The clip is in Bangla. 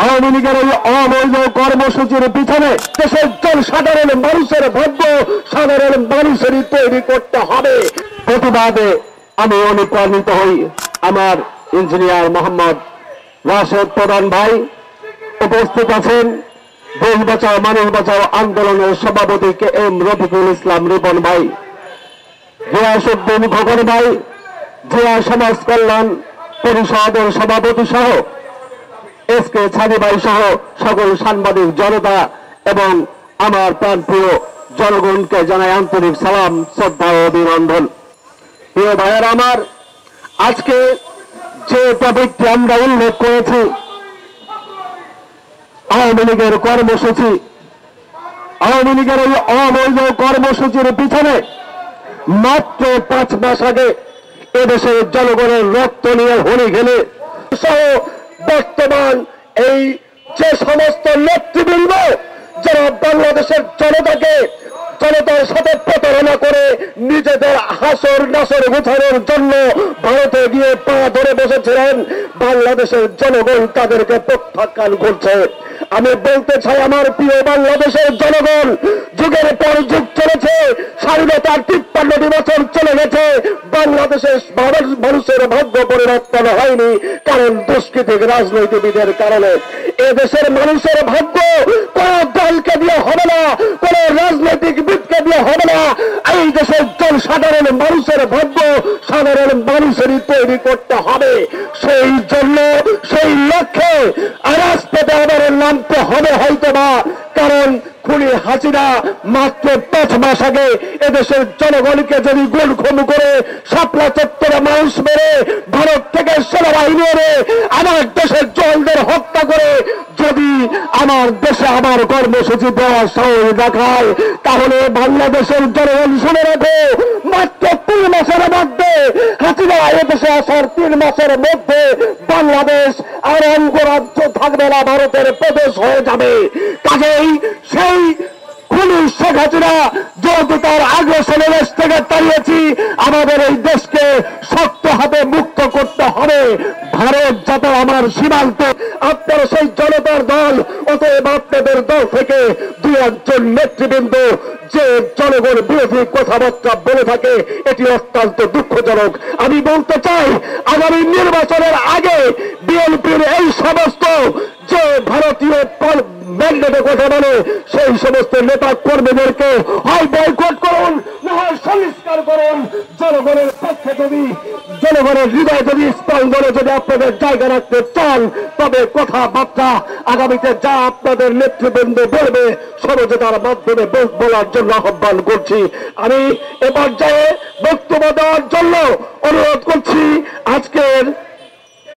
আওয়ামী লীগের এই অবৈধ কর্মসূচির পিছনে দেশের জনসাধারণ মানুষের ভাগ্য সাধারণ মানুষেরই তৈরি করতে হবে। প্রতিবাদে আমি অনুপ্রাণিত হই। আমার ইঞ্জিনিয়ার মোহাম্মদ রাশেদ প্রধান ভাই উপস্থিত আছেন। দেশ বাঁচাও মানুষ বাঁচাও আন্দোলনের সভাপতি কে এম রফিকুল ইসলাম রিপন ভাই, গিয়াসউদ্দিন খোকন ভাই, জিয়া সমাজ কল্যাণ পরিষদের সভাপতি সহ এস কে ছাদি ভাই সহ সকল সাংবাদিক জনতা এবং আমার প্রাণপ্রিয় জনগণকে জানাই আন্তরিক সালাম, শ্রদ্ধা ও অভিনন্দন। প্রিয় ভাইয়েরা আমার, আজকে যে টপিকটি আমরা উল্লেখ করেছি আওয়ামী লীগের কর্মসূচি, আওয়ামী লীগের এই অবৈধ কর্মসূচির পিছনে মাত্র 5 মাস আগে এদেশের জনগণের রক্ত নিয়ে হোলি খেলে সহ বর্তমান এই যে সমস্ত নেতৃবৃন্দ যারা বাংলাদেশের জনতার সাথে প্রতারণা করে নিজেদের হাসর নাসর গুছানোর জন্য ভারতে গিয়ে পা ধরে বসেছিলেন, বাংলাদেশের জনগণ তাদেরকে প্রত্যাখ্যান করছে। আমি বলতে চাই আমার প্রিয় বাংলাদেশের জনগণ, যুগের পর যুগ চলেছে, স্বাধীনতার 53 বছর চলে গেছে, বাংলাদেশের মানুষের ভাগ্য পরিবর্তন হয়নি, কারণ দুষ্কৃতিক রাজনীতিবিদের কারণে। এদেশের মানুষের ভাগ্য কোন দলকে দিয়ে হবে না, কোন রাজনৈতিকবিদকে দিয়ে হবে না, এই দেশের জনসাধারণ মানুষের ভাগ্য সাধারণ মানুষেরই তৈরি করতে হবে। সেই জন্য সেই লক্ষ্যে রাজপথে আবার নামতে হবে হয়তো না, কারণ খুনি হাসিনা মাত্র 5 মাস আগে এদেশের জনগণকে যদি গুম করে শাপলা চত্বরে মানুষ মেরে ভারত থেকে সেনাবাহিনী এনে আমার দেশের জওয়ানদের হত্যা করে যদি আমার দেশে আমার কর্মসূচি দেওয়ার সাহস দেখায়, তাহলে বাংলাদেশের জনগণ শুনে রাখো, মাত্র 3 মাসের মধ্যে হাসিনা এদেশে আসার 3 মাসের মধ্যে বাংলাদেশ আর অঙ্গরাজ্য থাকবে না, ভারতের প্রদেশ হয়ে যাবে। কাজেই সেই খুনি শেখ হাসিনা যেহেতু তার আগ্রাসনের দেশ থেকে তাড়িয়েছি, আমাদের এই দেশকে শক্ত হাতে মুক্ত করতে হবে। ভারত যাতে আমার সীমান্তে, আপনারা সেই জনতার দল, অতএব আপনাদের দল থেকে 2-1 নেতৃবৃন্দ যে জনগণ বিরোধী কথাবার্তা বলে থাকে, এটি অত্যন্ত দুঃখজনক। আমি বলতে চাই, আগামী নির্বাচনের আগে বিএনপির এই সমস্ত যে ভারতীয় ম্যান্ডেটে কথা বলে সেই সমস্ত নেতা কর্মীদেরকে হয় বয়কট করুন, না হয় সংস্কার করুন। জনগণের পক্ষে যদি, জনগণের হৃদয় যদি স্পন্দনে যদি আপনাদের জায়গা রাখতে চান, তবে কথাবার্তা আগামীতে যা আপনাদের নেতৃবৃন্দ বলবে সমঝোতার মাধ্যমে বলার জন্য আহ্বান করছি। আমি এ পর্যায়ে বক্তব্য দেওয়ার জন্য অনুরোধ